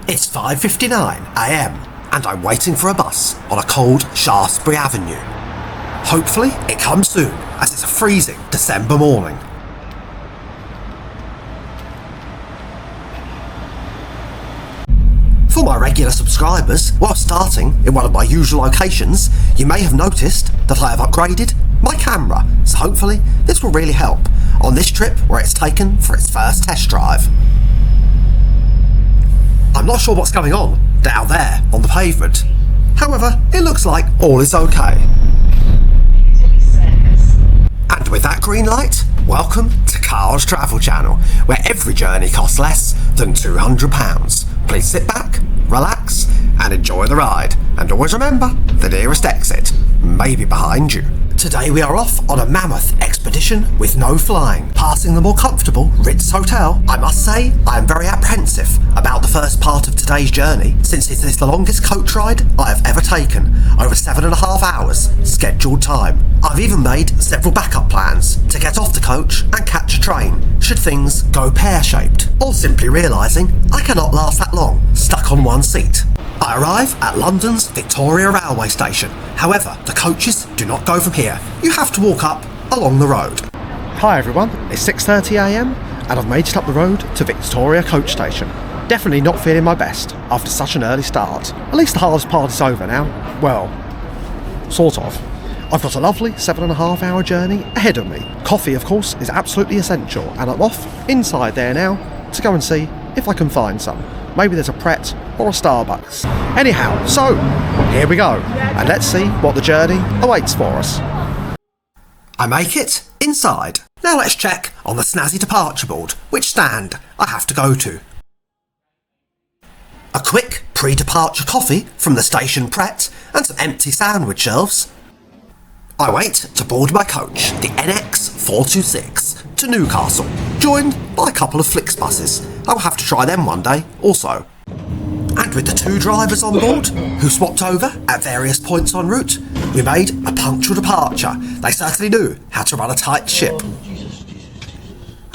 It's 5:59 AM and I'm waiting for a bus on a cold Shaftesbury Avenue. Hopefully it comes soon, as it's a freezing December morning. For my regular subscribers, while starting in one of my usual locations, you may have noticed that I have upgraded my camera, so hopefully this will really help on this trip where it's taken for its first test drive. I'm not sure what's going on down there on the pavement. However, it looks like all is okay. And with that green light, welcome to Carl's Travel Channel, where every journey costs less than £200. Please sit back, relax, and enjoy the ride. And always remember, the nearest exit may be behind you. Today we are off on a mammoth expedition with no flying, passing the more comfortable Ritz Hotel. I must say, I am very apprehensive about the first part of today's journey, since it is the longest coach ride I have ever taken, over 7.5 hours scheduled time. I've even made several backup plans to get off the coach and catch a train, should things go pear-shaped, or simply realising I cannot last that long stuck on one seat. I arrive at London's Victoria Railway Station. However, the coaches do not go from here. You have to walk up along the road. Hi everyone, it's 6:30 AM and I've made it up the road to Victoria Coach Station. Definitely not feeling my best after such an early start. At least the hardest part is over now. Well, sort of. I've got a lovely 7.5 hour journey ahead of me. Coffee, of course, is absolutely essential, and I'm off inside there now to go and see if I can find some. Maybe there's a Pret or a Starbucks. Anyhow, so here we go, and let's see what the journey awaits for us. I make it inside. Now let's check on the snazzy departure board which stand I have to go to. A quick pre-departure coffee from the station Pret and some empty sandwich shelves. I wait to board my coach, the NX 426, to Newcastle, joined by a couple of Flixbuses. I will have to try them one day also. And with the two drivers on board, who swapped over at various points en route, we made a punctual departure. They certainly knew how to run a tight ship.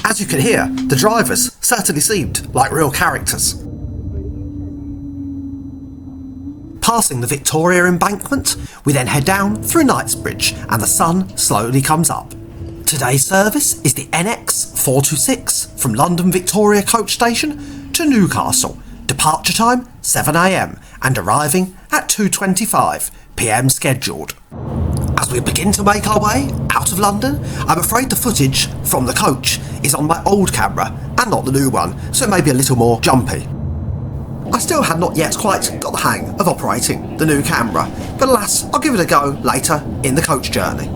As you can hear, the drivers certainly seemed like real characters. Passing the Victoria Embankment, we then head down through Knightsbridge and the sun slowly comes up. Today's service is the NX 426 from London Victoria Coach Station to Newcastle. Departure time 7 AM and arriving at 2:25 PM scheduled. As we begin to make our way out of London, I'm afraid the footage from the coach is on my old camera and not the new one, so it may be a little more jumpy. I still had not yet quite got the hang of operating the new camera, but alas, I'll give it a go later in the coach journey.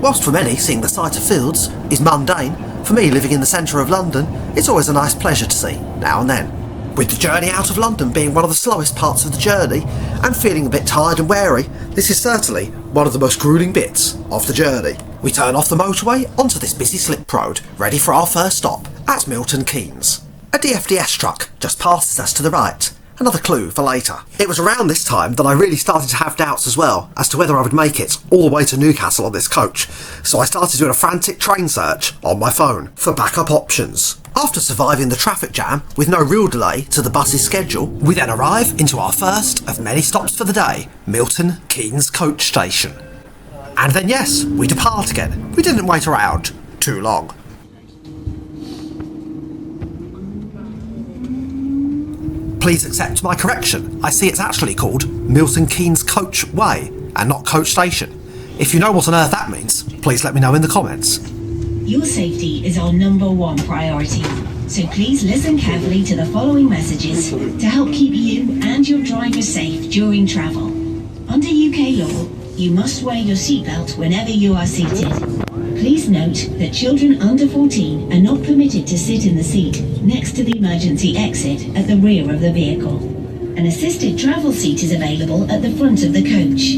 Whilst for many seeing the sight of fields is mundane, for me living in the centre of London, it's always a nice pleasure to see now and then. With the journey out of London being one of the slowest parts of the journey, and feeling a bit tired and weary, this is certainly one of the most gruelling bits of the journey. We turn off the motorway onto this busy slip road, ready for our first stop at Milton Keynes. A DFDS truck just passes us to the right, another clue for later. It was around this time that I really started to have doubts as well as to whether I would make it all the way to Newcastle on this coach, so I started doing a frantic train search on my phone for backup options. After surviving the traffic jam with no real delay to the bus's schedule, we then arrive into our first of many stops for the day, Milton Keynes Coach Station. And then yes, we depart again. We didn't wait around too long. Please accept my correction. I see it's actually called Milton Keynes Coach Way and not Coach Station. If you know what on earth that means, please let me know in the comments. Your safety is our #1 priority, so please listen carefully to the following messages to help keep you and your driver safe during travel. Under UK law, you must wear your seatbelt whenever you are seated. Please note that children under 14 are not permitted to sit in the seat next to the emergency exit at the rear of the vehicle. An assisted travel seat is available at the front of the coach.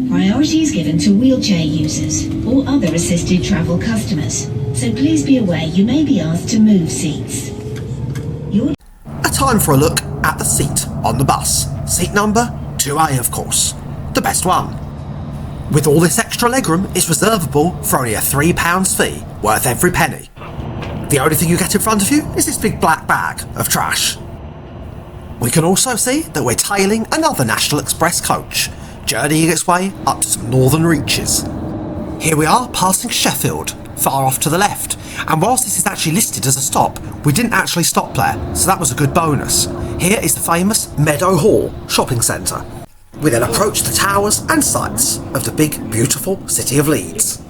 Priority is given to wheelchair users or other assisted travel customers, so please be aware you may be asked to move seats. A time for a look at the seat on the bus. Seat number 2A, of course. The best one. With all this extra legroom, it's reservable for only a £3 fee, worth every penny. The only thing you get in front of you is this big black bag of trash. We can also see that we're tailing another National Express coach, journeying its way up to some northern reaches. Here we are passing Sheffield, far off to the left, and whilst this is actually listed as a stop, we didn't actually stop there, so that was a good bonus. Here is the famous Meadow Hall shopping centre. We then approach the towers and sights of the big, beautiful city of Leeds.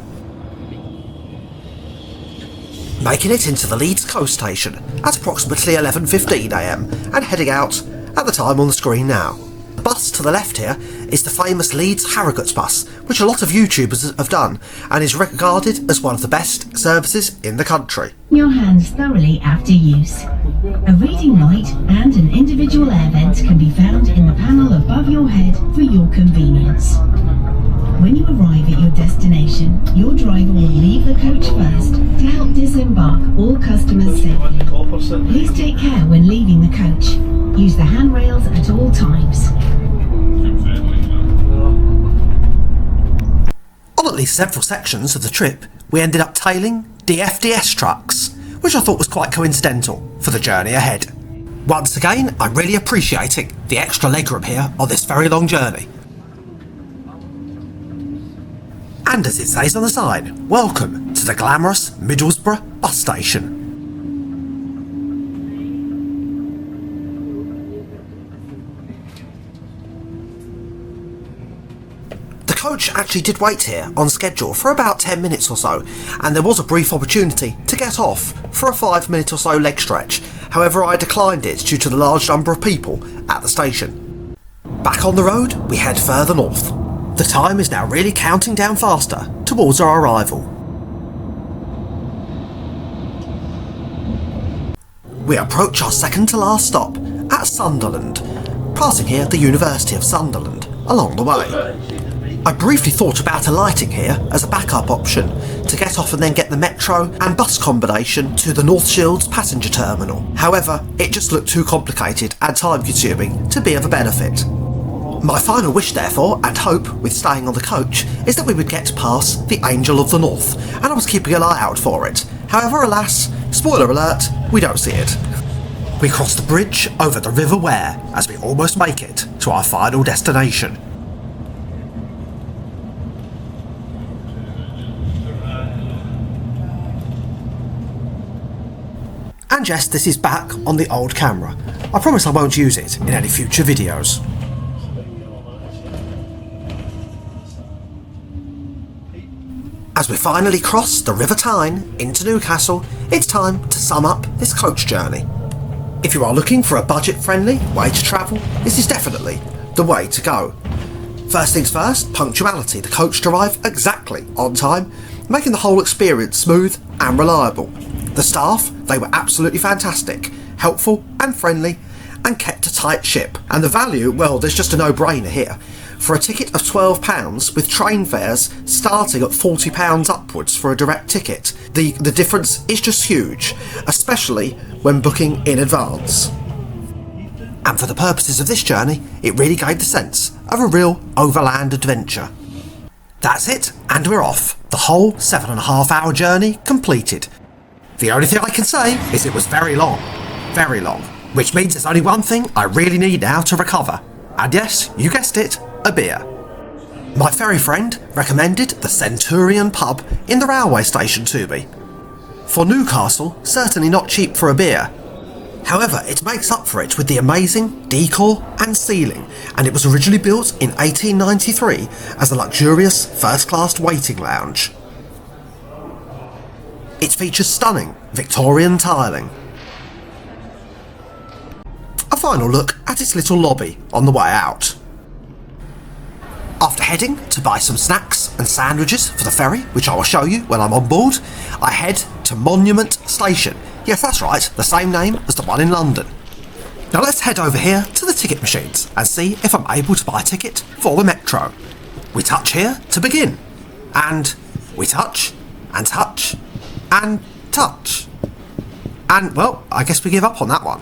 Making it into the Leeds coast station at approximately 11:15 AM and heading out at the time on the screen now. The bus to the left here is the famous Leeds Harrogate bus, which a lot of YouTubers have done and is regarded as one of the best services in the country. Your hands thoroughly after use. A reading light and an individual air vent can be found in the panel above your head for your convenience. When you arrive at your destination, your driver will leave the coach first to help disembark all customers safely. Please take care when leaving the coach. Use the handrails at all times. On at least several sections of the trip, we ended up tailing DFDS trucks, which I thought was quite coincidental for the journey ahead. Once again, I'm really appreciating the extra legroom here on this very long journey. And as it says on the sign, welcome to the glamorous Middlesbrough bus station. The coach actually did wait here on schedule for about 10 minutes or so, and there was a brief opportunity to get off for a 5-minute or so leg stretch. However, I declined it due to the large number of people at the station. Back on the road, we head further north. The time is now really counting down faster towards our arrival. We approach our second to last stop at Sunderland, passing here the University of Sunderland along the way. I briefly thought about alighting here as a backup option to get off and then get the metro and bus combination to the North Shields passenger terminal. However, it just looked too complicated and time consuming to be of a benefit. My final wish therefore, and hope with staying on the coach, is that we would get past the Angel of the North, and I was keeping an eye out for it. However, alas, spoiler alert, we don't see it. We cross the bridge over the River Ware as we almost make it to our final destination. And yes, this is back on the old camera. I promise I won't use it in any future videos. As we finally cross the River Tyne into Newcastle, it's time to sum up this coach journey. If you are looking for a budget-friendly way to travel, this is definitely the way to go. First things first, punctuality. The coach arrived exactly on time, making the whole experience smooth and reliable. The staff, they were absolutely fantastic, helpful and friendly, and kept a tight ship. And the value, well, there's just a no-brainer here. For a ticket of £12 with train fares starting at £40 upwards for a direct ticket, the difference is just huge, especially when booking in advance. And for the purposes of this journey, it really gave the sense of a real overland adventure. That's it, and we're off. The whole 7.5-hour journey completed. The only thing I can say is it was very long, which means there's only one thing I really need now to recover. And yes, you guessed it, a beer. My ferry friend recommended the Centurion pub in the railway station to me. For Newcastle, certainly not cheap for a beer. However, it makes up for it with the amazing decor and ceiling, and it was originally built in 1893 as a luxurious first-class waiting lounge. It features stunning Victorian tiling. A final look at its little lobby on the way out. After heading to buy some snacks and sandwiches for the ferry, which I will show you when I'm on board, I head to Monument Station. Yes, that's right, the same name as the one in London. Now let's head over here to the ticket machines and see if I'm able to buy a ticket for the metro. We touch here to begin, and we touch, and touch, and touch. And, well, I guess we give up on that one.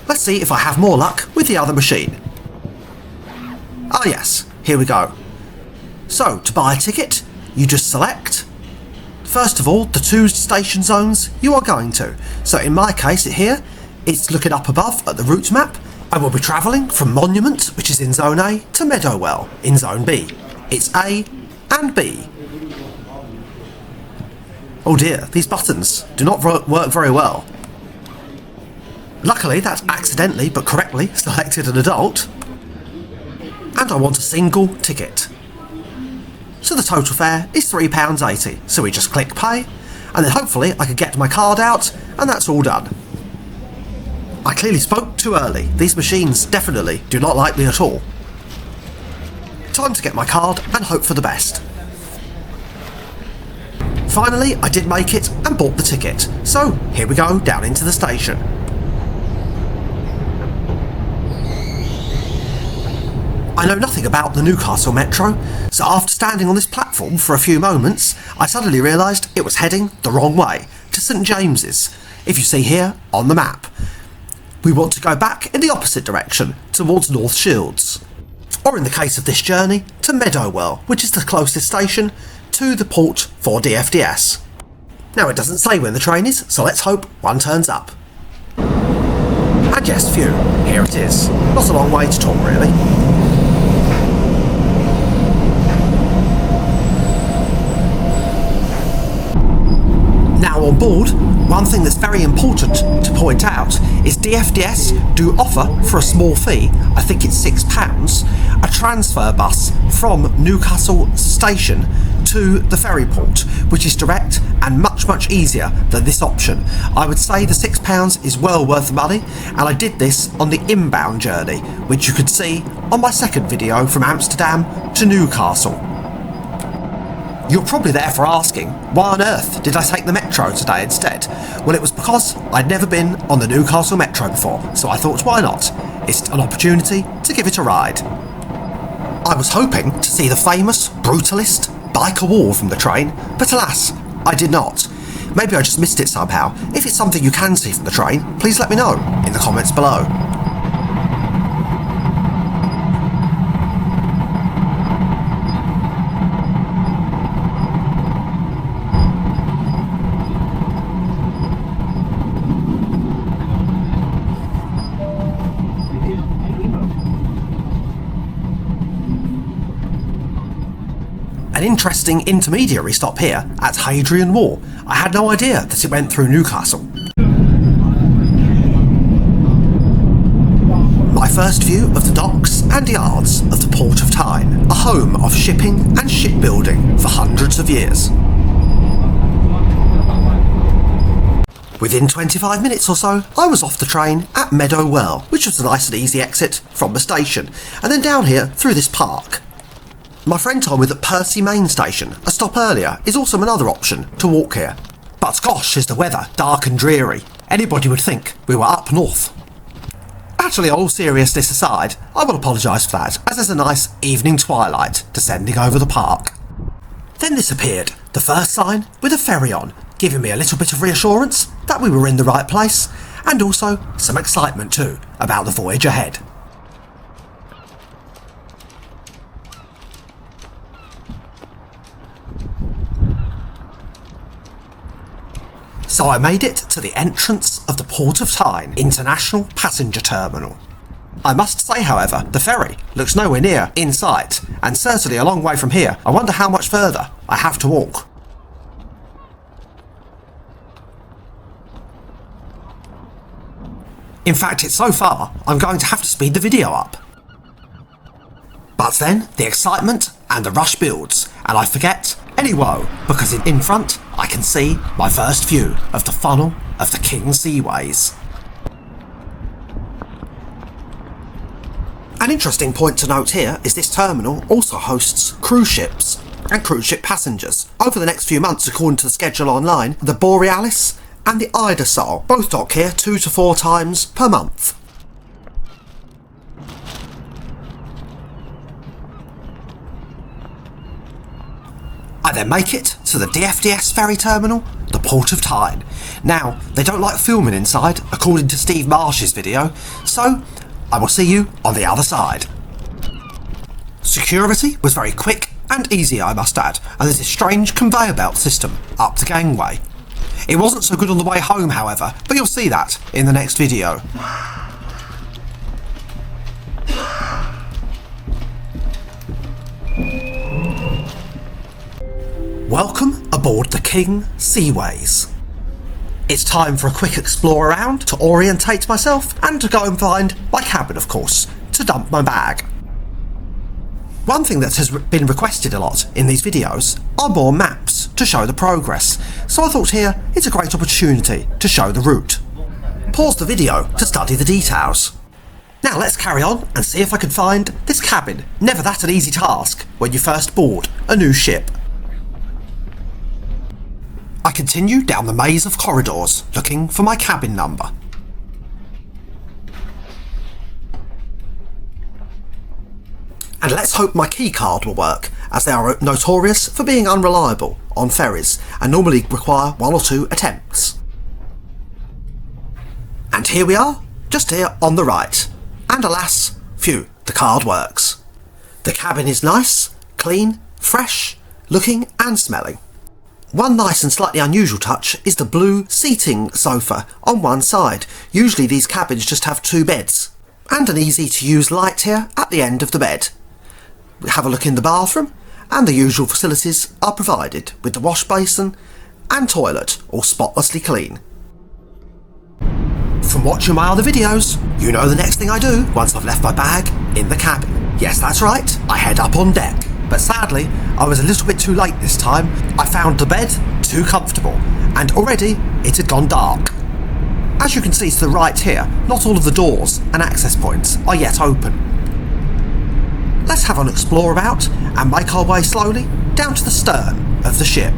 Let's see if I have more luck with the other machine. Ah yes, here we go. So, to buy a ticket, you just select, first of all, the 2 station zones you are going to. So in my case here, is looking up above at the route map, and we'll be travelling from Monument, which is in Zone A, to Meadowwell in Zone B. It's A and B. Oh dear, these buttons do not work very well. Luckily, that's accidentally but correctly selected an adult. And I want a single ticket. So the total fare is £3.80. So we just click pay, and then hopefully I can get my card out, and that's all done. I clearly spoke too early. These machines definitely do not like me at all. Time to get my card and hope for the best. Finally, I did make it and bought the ticket. So here we go down into the station. I know nothing about the Newcastle Metro, so after standing on this platform for a few moments, I suddenly realised it was heading the wrong way, to St James's, if you see here on the map. We want to go back in the opposite direction, towards North Shields. Or in the case of this journey, to Meadowwell, which is the closest station to the port for DFDS. Now it doesn't say when the train is, so let's hope one turns up. And yes, phew, here it is. Not a long way at all, really. Now on board, one thing that's very important to point out is DFDS do offer, for a small fee, I think it's £6, a transfer bus from Newcastle station to the ferry port, which is direct and much easier than this option. I would say the £6 is well worth the money, and I did this on the inbound journey, which you could see on my second video from Amsterdam to Newcastle. You're probably therefore asking, why on earth did I take the Metro today instead? Well, it was because I'd never been on the Newcastle Metro before, so I thought, why not? It's an opportunity to give it a ride. I was hoping to see the famous, brutalist, biker wall from the train, but alas, I did not. Maybe I just missed it somehow. If it's something you can see from the train, please let me know in the comments below. An interesting intermediary stop here at Hadrian Wall. I had no idea that it went through Newcastle. My first view of the docks and yards of the Port of Tyne, a home of shipping and shipbuilding for hundreds of years. Within 25 minutes or so, I was off the train at Meadowwell, which was a nice and easy exit from the station, and then down here through this park. My friend told me that Percy Main Station, a stop earlier, is also another option to walk here. But gosh, is the weather dark and dreary. Anybody would think we were up north. Actually, all seriousness aside, I will apologise for that, as there's a nice evening twilight descending over the park. Then this appeared, the first sign with a ferry on, giving me a little bit of reassurance that we were in the right place, and also some excitement too about the voyage ahead. So I made it to the entrance of the Port of Tyne International Passenger Terminal. I must say, however, the ferry looks nowhere near in sight, and certainly a long way from here. I wonder how much further I have to walk. In fact, it's so far, I'm going to have to speed the video up. But then, the excitement and the rush builds, and I forget any woe, because in front, I can see my first view of the funnel of the King Seaways. An interesting point to note here is this terminal also hosts cruise ships and cruise ship passengers. Over the next few months, according to the schedule online, the Borealis and the Idasol both dock here 2 to 4 times per month. I then make it to the DFDS ferry terminal, the Port of Tyne. Now, they don't like filming inside, according to Steve Marsh's video, so I will see you on the other side. Security was very quick and easy, I must add, and there's this strange conveyor belt system up the gangway. It wasn't so good on the way home, however, but you'll see that in the next video. Welcome aboard the King Seaways. It's time for a quick explore around to orientate myself and to go and find my cabin, of course, to dump my bag. One thing that has been requested a lot in these videos are more maps to show the progress, so I thought here it's a great opportunity to show the route. Pause the video to study the details. Now let's carry on and see if I can find this cabin. Never that an easy task when you first board a new ship. I continue down the maze of corridors, looking for my cabin number. And let's hope my key card will work, as they are notorious for being unreliable on ferries and normally require 1 or 2 attempts. And here we are, just here on the right. And alas, phew, the card works. The cabin is nice, clean, fresh, looking and smelling. One nice and slightly unusual touch is the blue seating sofa on one side. Usually these cabins just have 2 beds. And an easy to use light here at the end of the bed. We have a look in the bathroom, and the usual facilities are provided with the wash basin and toilet all spotlessly clean. From watching my other videos, you know the next thing I do once I've left my bag in the cabin. Yes, that's right, I head up on deck. But sadly, I was a little bit too late this time. I found the bed too comfortable, and already it had gone dark. As you can see to the right here, not all of the doors and access points are yet open. Let's have an explore about and make our way slowly down to the stern of the ship.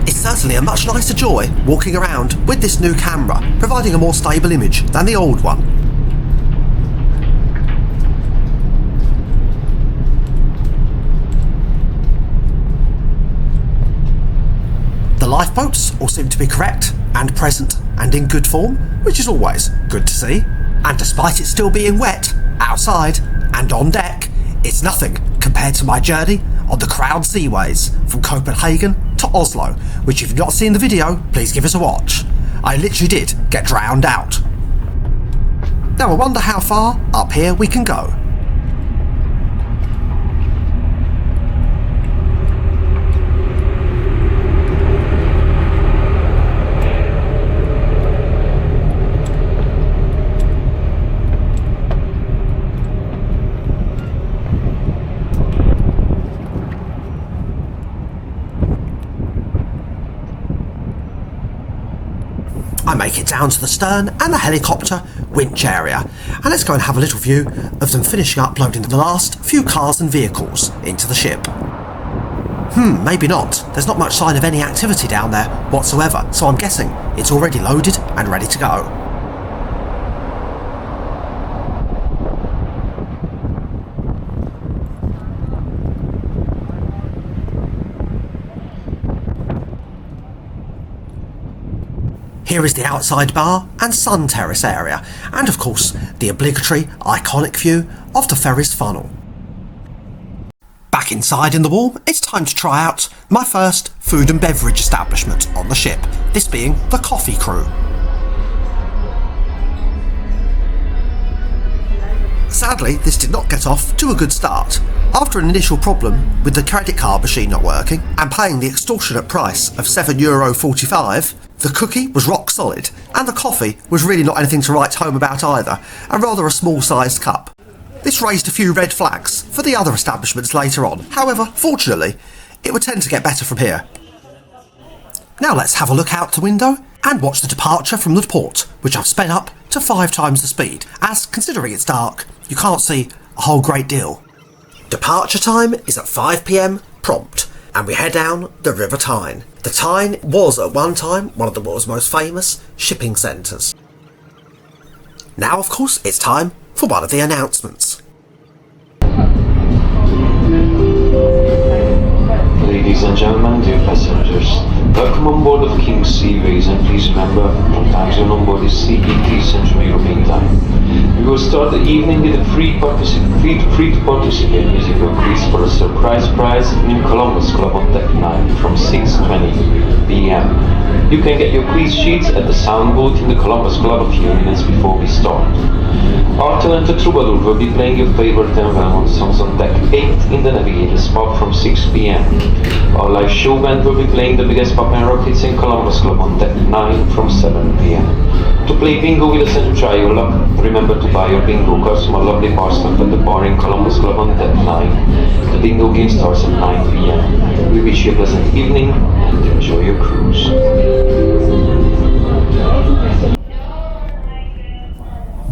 It's certainly a much nicer joy walking around with this new camera, providing a more stable image than the old one. The lifeboats all seem to be correct and present and in good form, which is always good to see. And despite it still being wet outside and on deck, it's nothing compared to my journey on the King Seaways from Copenhagen to Oslo, which if you've not seen the video, please give us a watch. I literally did get drowned out. Now I wonder how far up here we can go. I make it down to the stern and the helicopter winch area, and let's go and have a little view of them finishing up loading the last few cars and vehicles into the ship. Maybe not. There's not much sign of any activity down there whatsoever, so I'm guessing it's already loaded and ready to go. Here is the outside bar and sun terrace area, and of course the obligatory iconic view of the ferry's funnel. Back inside in the warm, it's time to try out my first food and beverage establishment on the ship, this being the Coffee Crew. Sadly, this did not get off to a good start. After an initial problem with the credit card machine not working and paying the extortionate price of €7.45, the cookie was rock solid, and the coffee was really not anything to write home about either, and rather a small-sized cup. This raised a few red flags for the other establishments later on. However, fortunately, it would tend to get better from here. Now let's have a look out the window and watch the departure from the port, which I've sped up to 5 times the speed, as considering it's dark, you can't see a whole great deal. Departure time is at 5 PM prompt, and we head down the River Tyne. The Tyne was at one time one of the world's most famous shipping centres. Now, of course, it's time for one of the announcements. Ladies Ladies and gentlemen, dear passengers, welcome on board of King Seaways, and please remember, our time zone on board is CET Central European Time. We will start the evening with a free to participate musical quiz for a surprise prize in Columbus Club on Deck 9 from 6:20 p.m. You can get your quiz sheets at the sound booth in the Columbus Club a few minutes before we start. Our talented troubadour will be playing your favorite Vermont songs on Deck 8 in the Navigator's Pub from 6 p.m. Our live show band will be playing the biggest pop and rock hits in Columbus Club on Deck 9 from 7 p.m. To play bingo with us and to try your luck, remember to buy your bingo cards from our lovely bar staff at the bar in Columbus Club on Deck 9. The bingo game starts at 9 p.m. We wish you a pleasant evening and enjoy your cruise.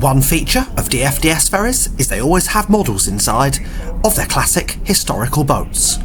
One feature of DFDS ferries is they always have models inside of their classic historical boats.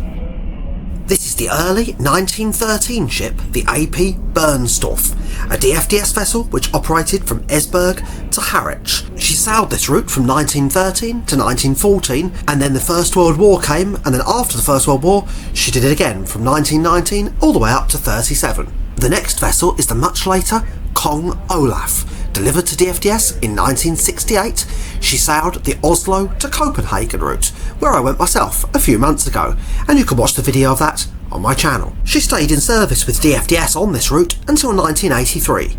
This is the early 1913 ship, the AP Bernstorff, a DFDS vessel which operated from Esbjerg to Harwich. She sailed this route from 1913 to 1914, and then the First World War came, and then after the First World War she did it again from 1919 all the way up to 37. The next vessel is the much later Kong Olaf. Delivered to DFDS in 1968, she sailed the Oslo to Copenhagen route, where I went myself a few months ago, and you can watch the video of that on my channel. She stayed in service with DFDS on this route until 1983.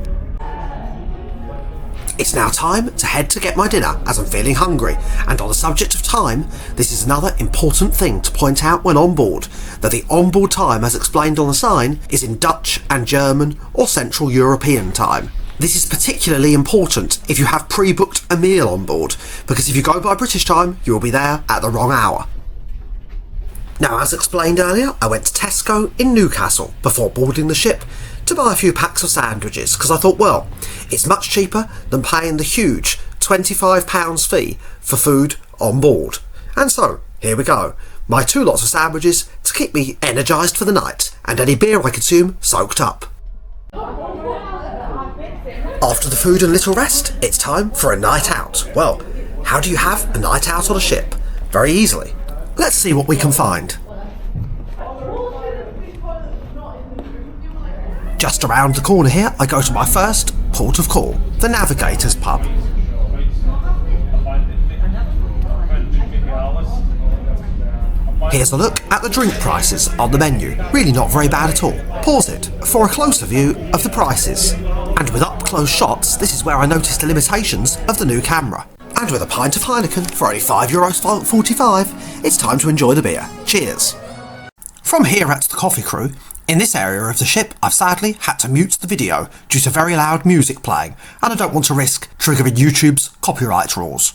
It's now time to head to get my dinner, as I'm feeling hungry, and on the subject of time, this is another important thing to point out when on board, that the onboard time as explained on the sign is in Dutch and German or Central European time. This is particularly important if you have pre-booked a meal on board, because if you go by British time, you will be there at the wrong hour. Now, as explained earlier, I went to Tesco in Newcastle before boarding the ship to buy a few packs of sandwiches, because I thought, well, it's much cheaper than paying the huge £25 fee for food on board. And so, here we go. My 2 lots of sandwiches to keep me energised for the night, and any beer I consume soaked up. After the food and little rest, it's time for a night out. Well, how do you have a night out on a ship? Very easily. Let's see what we can find. Just around the corner here, I go to my first port of call, the Navigator's Pub. Here's a look at the drink prices on the menu. Really not very bad at all. Pause it for a closer view of the prices. And with up-close shots, this is where I noticed the limitations of the new camera. And with a pint of Heineken for only €5.45, it's time to enjoy the beer. Cheers. From here at the Coffee Crew, in this area of the ship, I've sadly had to mute the video due to very loud music playing, and I don't want to risk triggering YouTube's copyright rules.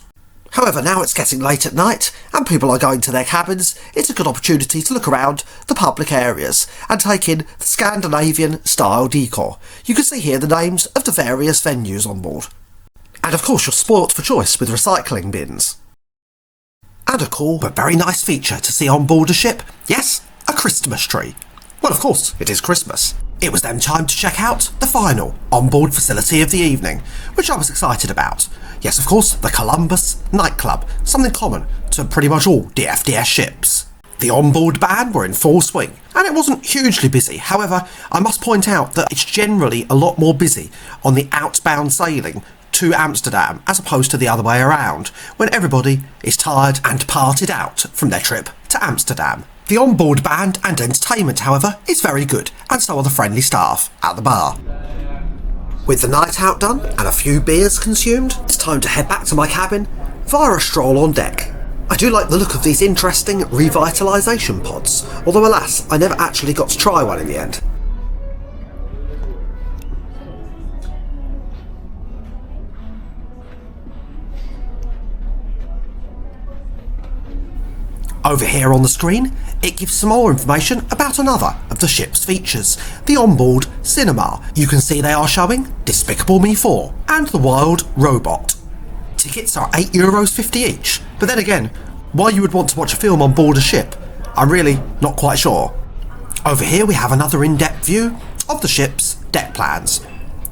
However, now it's getting late at night and people are going to their cabins, it's a good opportunity to look around the public areas and take in the Scandinavian style decor. You can see here the names of the various venues on board. And of course your sport for choice with recycling bins. And a cool but very nice feature to see on board a ship, yes, a Christmas tree. Well, of course, it is Christmas. It was then time to check out the final onboard facility of the evening, which I was excited about. Yes, of course, the Columbus nightclub, something common to pretty much all DFDS ships. The onboard band were in full swing, and it wasn't hugely busy. However, I must point out that it's generally a lot more busy on the outbound sailing to Amsterdam as opposed to the other way around, when everybody is tired and parted out from their trip to Amsterdam. The onboard band and entertainment, however, is very good, and so are the friendly staff at the bar. With the night out done and a few beers consumed, it's time to head back to my cabin via a stroll on deck. I do like the look of these interesting revitalisation pods, although alas, I never actually got to try one in the end. Over here on the screen, it gives some more information about another of the ship's features, the onboard cinema. You can see they are showing Despicable Me 4 and The Wild Robot. Tickets are €8.50 each, but then again, why you would want to watch a film on board a ship, I'm really not quite sure. Over here we have another in-depth view of the ship's deck plans.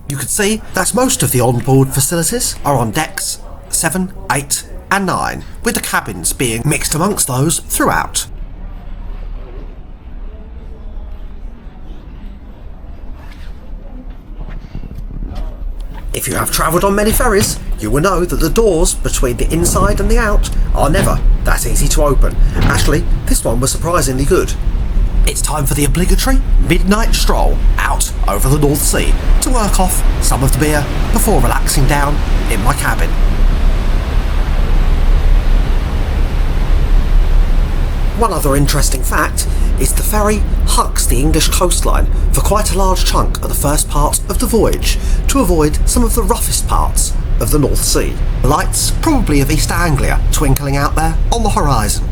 You can see that most of the onboard facilities are on decks 7, 8 and 9, with the cabins being mixed amongst those throughout. If you have travelled on many ferries, you will know that the doors between the inside and the out are never that easy to open. Actually, this one was surprisingly good. It's time for the obligatory midnight stroll out over the North Sea to work off some of the beer before relaxing down in my cabin. One other interesting fact is the ferry hugs the English coastline for quite a large chunk of the first part of the voyage to avoid some of the roughest parts of the North Sea. The lights, probably of East Anglia, twinkling out there on the horizon.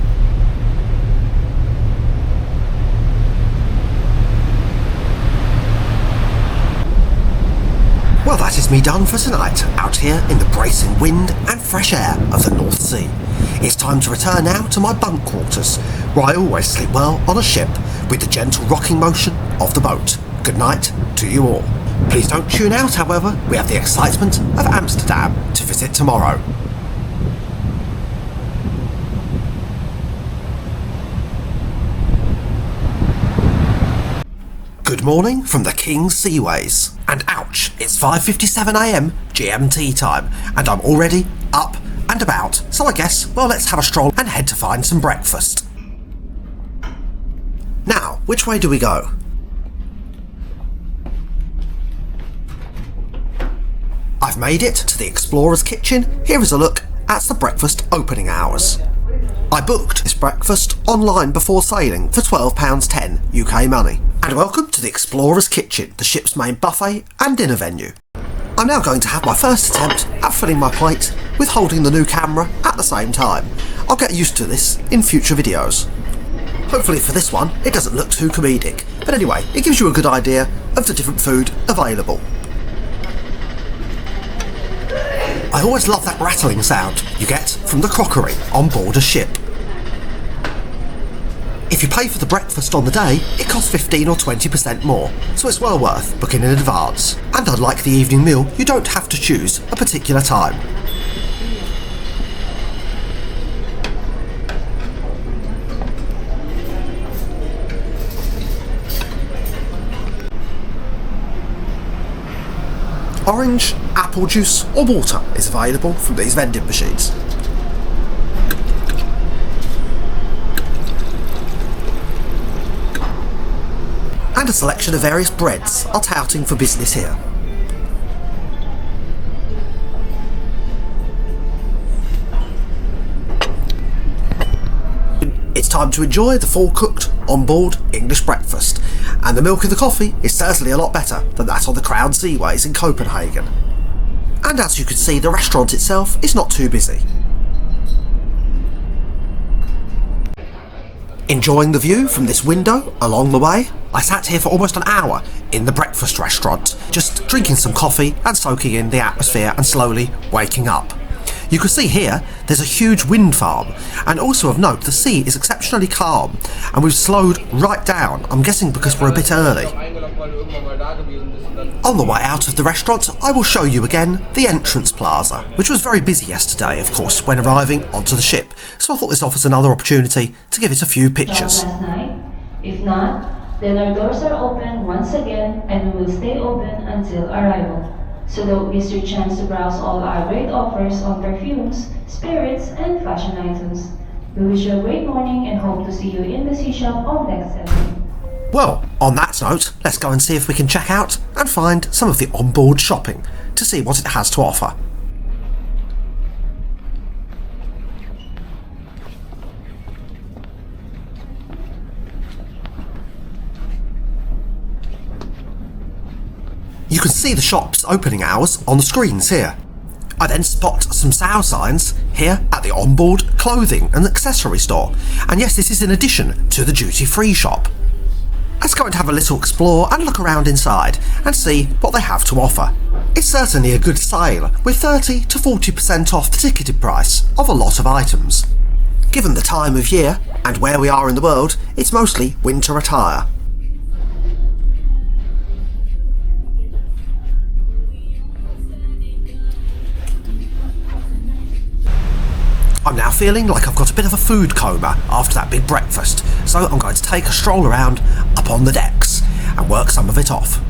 Well, that is me done for tonight, out here in the bracing wind and fresh air of the North Sea. It's time to return now to my bunk quarters, where I always sleep well on a ship with the gentle rocking motion of the boat. Good night to you all. Please don't tune out, however, we have the excitement of Amsterdam to visit tomorrow. Good morning from the King Seaways. And ouch, it's 5:57 AM GMT time, and I'm already up and about, so I guess, well, let's have a stroll and head to find some breakfast. Now, which way do we go? I've made it to the Explorer's Kitchen. Here is a look at the breakfast opening hours. I booked this breakfast online before sailing for £12.10 UK money. And welcome to the Explorer's Kitchen, the ship's main buffet and dinner venue. I'm now going to have my first attempt at filling my plate with holding the new camera at the same time. I'll get used to this in future videos. Hopefully for this one it doesn't look too comedic, but anyway, it gives you a good idea of the different food available. I always love that rattling sound you get from the crockery on board a ship. If you pay for the breakfast on the day, it costs 15 or 20% more, so it's well worth booking in advance. And unlike the evening meal, you don't have to choose a particular time. Orange, apple juice or water is available from these vending machines. And a selection of various breads are touting for business here. It's time to enjoy the full cooked on-board English breakfast, and the milk in the coffee is certainly a lot better than that on the King Seaways in Copenhagen. And as you can see, the restaurant itself is not too busy. Enjoying the view from this window along the way, I sat here for almost an hour in the breakfast restaurant, just drinking some coffee and soaking in the atmosphere and slowly waking up. You can see here there's a huge wind farm, and also of note the sea is exceptionally calm and we've slowed right down, I'm guessing because we're a bit early. On the way out of the restaurant I will show you again the entrance plaza, which was very busy yesterday of course when arriving onto the ship, so I thought this offers another opportunity to give it a few pictures. Last night? If not, then our doors are open once again and we will stay open until arrival. So don't miss your chance to browse all our great offers on perfumes, spirits, and fashion items. We wish you a great morning and hope to see you in the Sea Shop on deck 7. Well, on that note, let's go and see if we can check out and find some of the onboard shopping to see what it has to offer. You can see the shop's opening hours on the screens here. I then spot some sale signs here at the onboard clothing and accessory store, and yes, this is in addition to the duty-free shop. Let's go and have a little explore and look around inside and see what they have to offer. It's certainly a good sale, with 30 to 40% off the ticketed price of a lot of items. Given the time of year and where we are in the world, it's mostly winter attire. I'm now feeling like I've got a bit of a food coma after that big breakfast, so I'm going to take a stroll around up on the decks and work some of it off.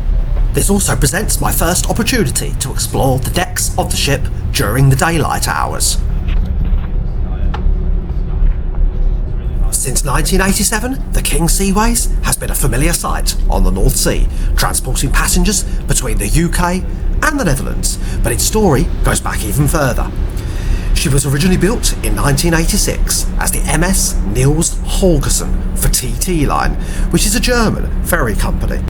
This also presents my first opportunity to explore the decks of the ship during the daylight hours. Since 1987, the King Seaways has been a familiar sight on the North Sea, transporting passengers between the UK and the Netherlands, but its story goes back even further. She was originally built in 1986 as the MS Niels Holgersen for TT Line, which is a German ferry company.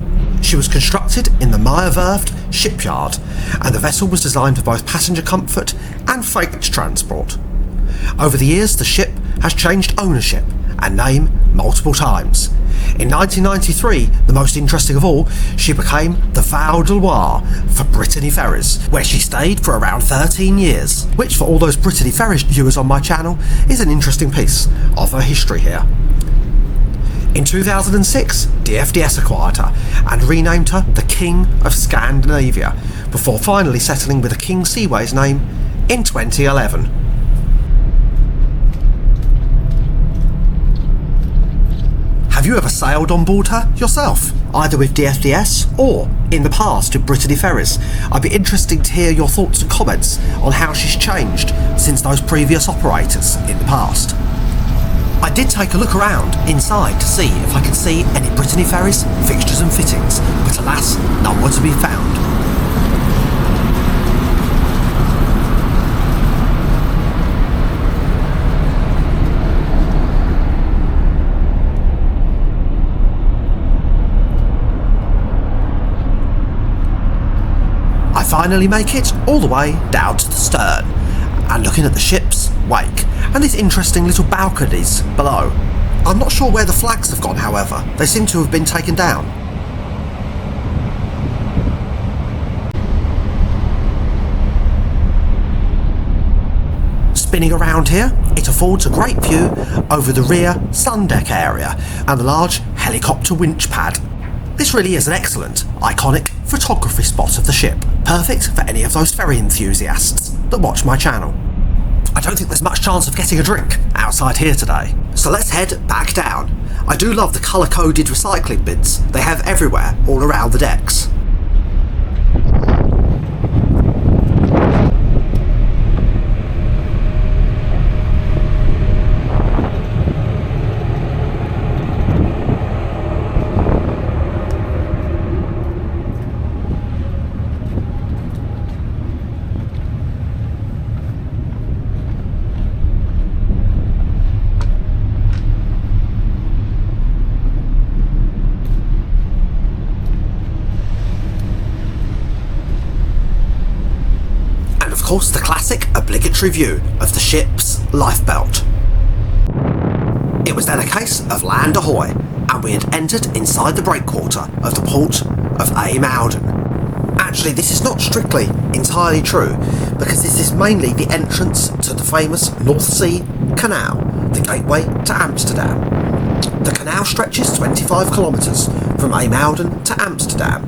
She was constructed in the Meyer Werft shipyard, and the vessel was designed for both passenger comfort and freight transport. Over the years, the ship has changed ownership and name multiple times. In 1993, the most interesting of all, she became the Val de Loire for Brittany Ferries, where she stayed for around 13 years, which for all those Brittany Ferries viewers on my channel is an interesting piece of her history here. In 2006, DFDS acquired her and renamed her the King of Scandinavia, before finally settling with the King Seaways name in 2011. Have you ever sailed on board her yourself, either with DFDS or, in the past, with Brittany Ferries? I'd be interested to hear your thoughts and comments on how she's changed since those previous operators in the past. I did take a look around inside to see if I could see any Brittany Ferries, fixtures and fittings, but alas, none were to be found. I finally make it all the way down to the stern and looking at the ship's wake and these interesting little balconies below. I'm not sure where the flags have gone, however. They seem to have been taken down. Spinning around here, it affords a great view over the rear sun deck area and the large helicopter winch pad. This really is an excellent, iconic photography spot of the ship, perfect for any of those ferry enthusiasts that watch my channel. I don't think there's much chance of getting a drink outside here today, so let's head back down. I do love the colour-coded recycling bins they have everywhere all around the decks. Of course, the classic obligatory view of the ship's lifebelt. It was then a case of land ahoy, and we had entered inside the breakwater of the port of Amsterdam. Actually, this is not strictly entirely true, because this is mainly the entrance to the famous North Sea Canal, the gateway to Amsterdam. The canal stretches 25 kilometres from Amsterdam to Amsterdam,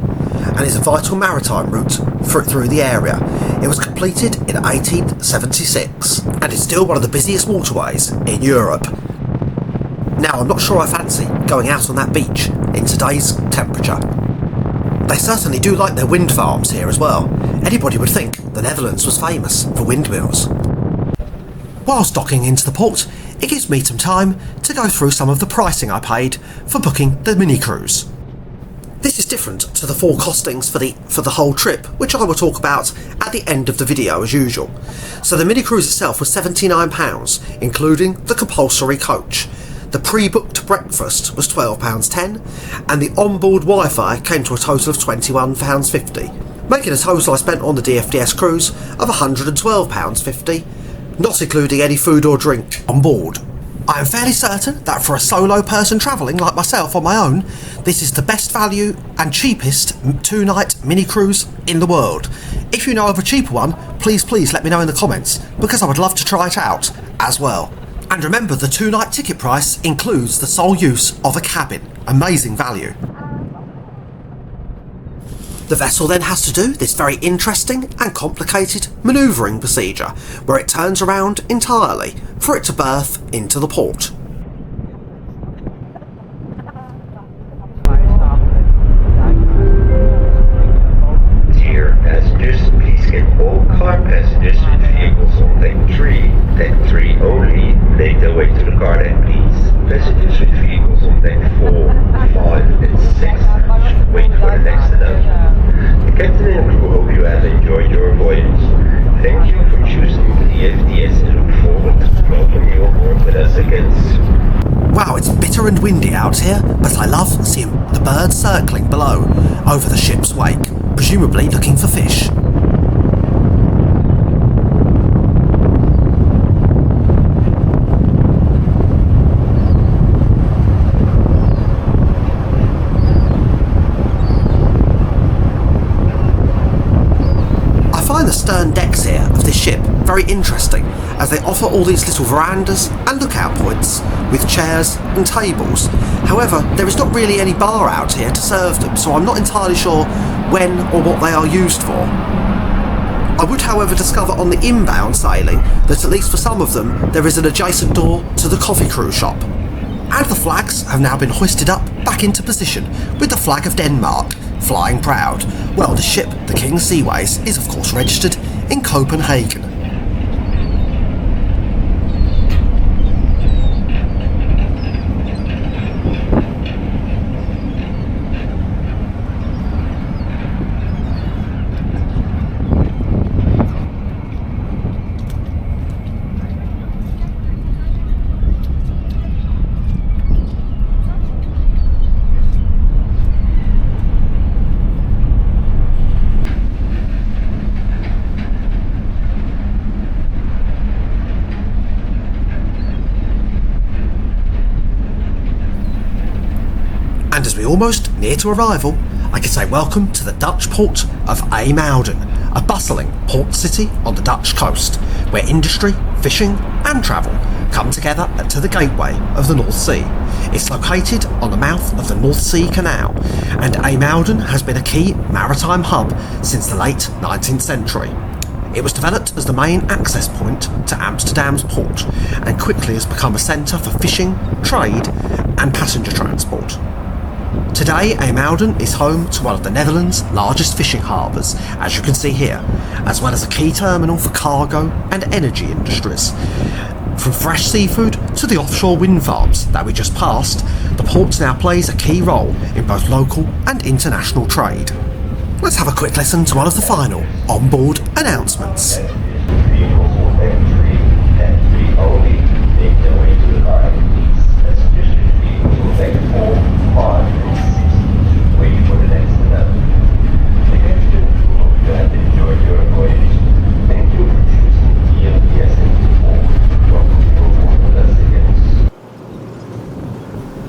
and is a vital maritime route through the area. It was completed in 1876 and is still one of the busiest waterways in Europe. Now, I'm not sure I fancy going out on that beach in today's temperature. They certainly do like their wind farms here as well. Anybody would think the Netherlands was famous for windmills. Whilst docking into the port, it gives me some time to go through some of the pricing I paid for booking the mini cruise. This is different to the full costings for the whole trip, which I will talk about at the end of the video as usual. So the mini cruise itself was £79, including the compulsory coach. The pre-booked breakfast was £12.10, and the onboard Wi-Fi came to a total of £21.50, making a total I spent on the DFDS cruise of £112.50, not including any food or drink on board. I am fairly certain that for a solo person travelling like myself on my own, this is the best value and cheapest 2-night mini cruise in the world. If you know of a cheaper one, please let me know in the comments, because I would love to try it out as well. And remember, the 2-night ticket price includes the sole use of a cabin. Amazing value. The vessel then has to do this very interesting and complicated manoeuvring procedure, where it turns around entirely for it to berth into the port. voyage. Thank you for choosing DFDS and look forward to welcoming you aboard with us again soon. Wow, it's bitter and windy out here, but I love seeing the birds circling below, over the ship's wake, presumably looking for fish. The stern decks here of this ship very interesting, as they offer all these little verandas and lookout points with chairs and tables. However, there is not really any bar out here to serve them, so I'm not entirely sure when or what they are used for. I would however discover on the inbound sailing that at least for some of them there is an adjacent door to the coffee crew shop. And the flags have now been hoisted up back into position, with the flag of Denmark flying proud. Well, the ship, the King Seaways, is of course registered in Copenhagen. And as we're almost near to arrival, I can say welcome to the Dutch port of IJmuiden, a bustling port city on the Dutch coast, where industry, fishing and travel come together to the gateway of the North Sea. It's located on the mouth of the North Sea Canal, and IJmuiden has been a key maritime hub since the late 19th century. It was developed as the main access point to Amsterdam's port, and quickly has become a centre for fishing, trade and passenger transport. Today, IJmuiden is home to one of the Netherlands' largest fishing harbours, as you can see here, as well as a key terminal for cargo and energy industries. From fresh seafood to the offshore wind farms that we just passed, the port now plays a key role in both local and international trade. Let's have a quick listen to one of the final on-board announcements.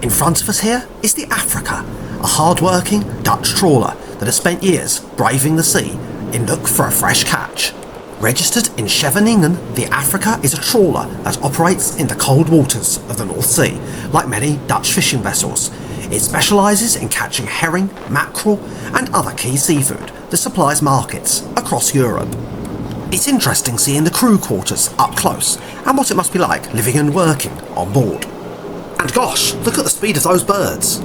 In front of us here is the Africa, a hard-working Dutch trawler that has spent years braving the sea in look for a fresh catch. Registered in Scheveningen, the Africa is a trawler that operates in the cold waters of the North Sea, like many Dutch fishing vessels. It specialises in catching herring, mackerel and other key seafood that supplies markets across Europe. It's interesting seeing the crew quarters up close and what it must be like living and working on board. And gosh, look at the speed of those birds.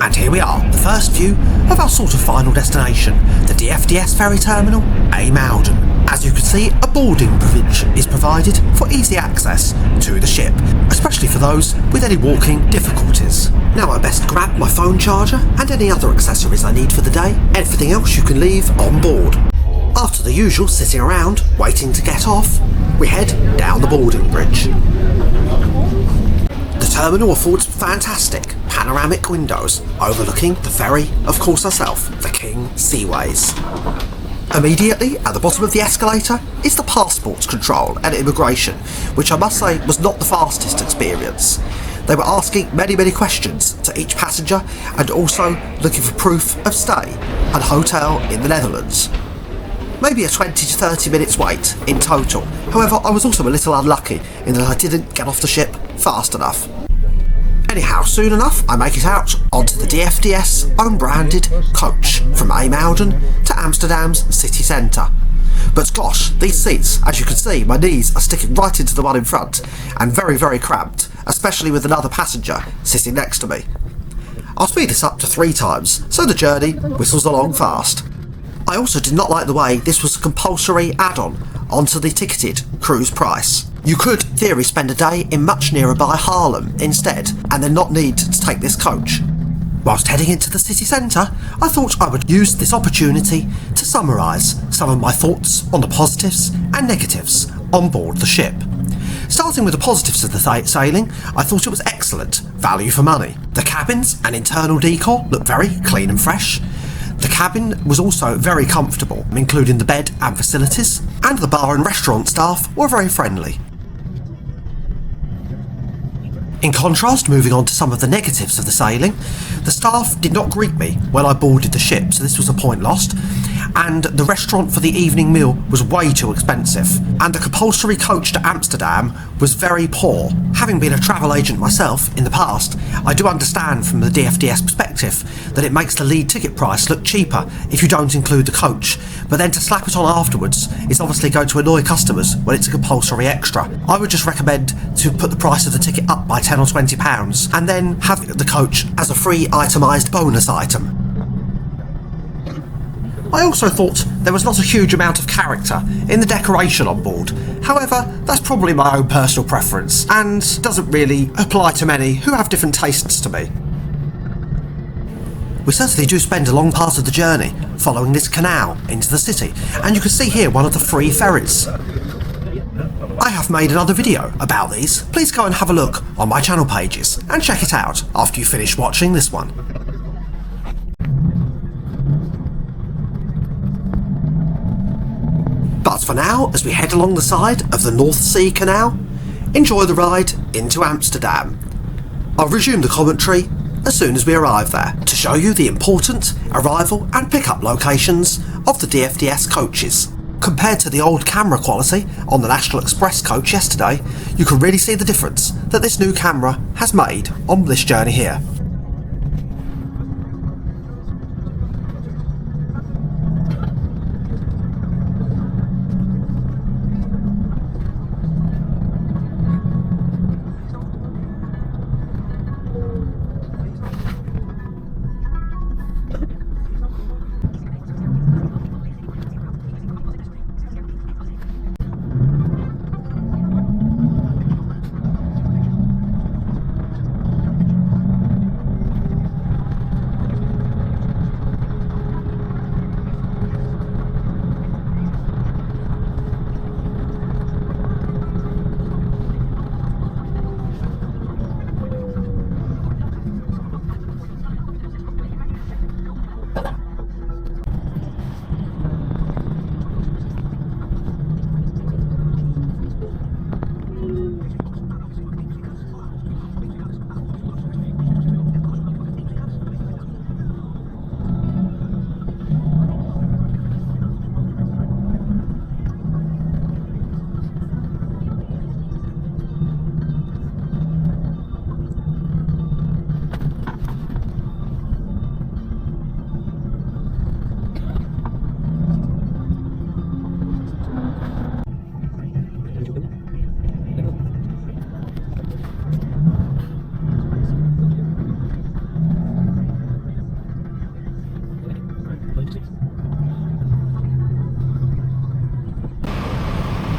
And here we are, the first view of our sort of final destination, the DFDS ferry terminal, IJmuiden. As you can see, a boarding bridge is provided for easy access to the ship, especially for those with any walking difficulties. Now I best grab my phone charger and any other accessories I need for the day. Everything else you can leave on board. After the usual sitting around, waiting to get off, we head down the boarding bridge. The terminal affords fantastic panoramic windows overlooking the ferry, of course herself, the King Seaways. Immediately at the bottom of the escalator is the passport control and immigration, which I must say was not the fastest experience. They were asking many questions to each passenger and also looking for proof of stay and hotel in the Netherlands. Maybe a 20 to 30 minutes wait in total. However, I was also a little unlucky in that I didn't get off the ship fast enough. Anyhow, soon enough I make it out onto the DFDS own branded coach from IJmuiden to Amsterdam's city centre. But gosh, these seats, as you can see, my knees are sticking right into the one in front and very cramped, especially with another passenger sitting next to me. I'll speed this up to 3 times so the journey whistles along fast. I also did not like the way this was a compulsory add-on onto the ticketed cruise price. You could, in theory, spend a day in much nearby Haarlem instead, and then not need to take this coach. Whilst heading into the city centre, I thought I would use this opportunity to summarise some of my thoughts on the positives and negatives on board the ship. Starting with the positives of the sailing, I thought it was excellent value for money. The cabins and internal decor looked very clean and fresh. The cabin was also very comfortable, including the bed and facilities, and the bar and restaurant staff were very friendly. In contrast, moving on to some of the negatives of the sailing, the staff did not greet me when I boarded the ship, so this was a point lost, and the restaurant for the evening meal was way too expensive, and the compulsory coach to Amsterdam was very poor. Having been a travel agent myself in the past, I do understand from the DFDS perspective that it makes the lead ticket price look cheaper if you don't include the coach, but then to slap it on afterwards is obviously going to annoy customers when it's a compulsory extra. I would just recommend to put the price of the ticket up by £10 or £20 and then have the coach as a free itemised bonus item. I also thought there was not a huge amount of character in the decoration on board. However, that's probably my own personal preference and doesn't really apply to many who have different tastes to me. We certainly do spend a long part of the journey following this canal into the city, and you can see here one of the free ferries. I have made another video about these. Please go and have a look on my channel pages and check it out after you finish watching this one. But for now, as we head along the side of the North Sea Canal, enjoy the ride into Amsterdam. I'll resume the commentary as soon as we arrive there to show you the important arrival and pickup locations of the DFDS coaches. Compared to the old camera quality on the National Express coach yesterday, you can really see the difference that this new camera has made on this journey here.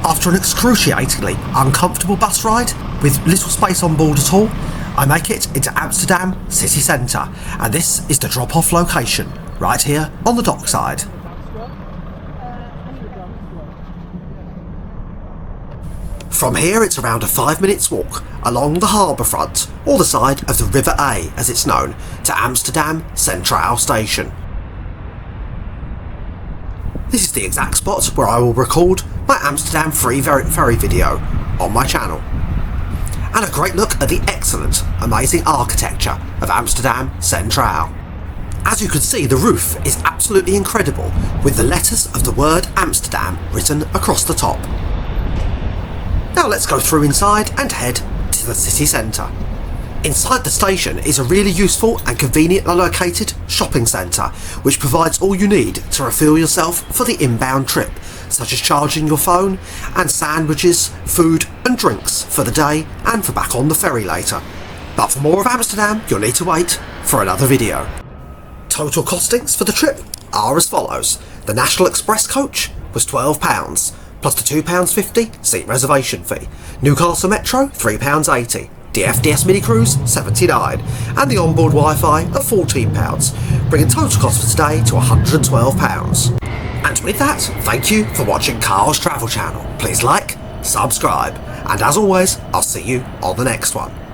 After an excruciatingly uncomfortable bus ride, with little space on board at all, I make it into Amsterdam city centre, and this is the drop-off location, right here on the dockside. From here it's around a 5 minutes walk along the harbour front, or the side of the River A as it's known, to Amsterdam Centraal Station. This is the exact spot where I will record my Amsterdam Ferry video on my channel. And a great look at the excellent, amazing architecture of Amsterdam Centraal. As you can see, the roof is absolutely incredible, with the letters of the word Amsterdam written across the top. Now let's go through inside and head to the city centre. Inside the station is a really useful and conveniently located shopping centre, which provides all you need to refuel yourself for the inbound trip, such as charging your phone and sandwiches, food and drinks for the day and for back on the ferry later. But for more of Amsterdam, you'll need to wait for another video. Total costings for the trip are as follows. The National Express coach was £12, plus the £2.50 seat reservation fee. Newcastle Metro £3.80. DFDS Mini Cruise £79, and the onboard Wi-Fi at £14, bringing total cost for today to £112. And with that, thank you for watching Carl's Travel Channel. Please like, subscribe, and as always, I'll see you on the next one.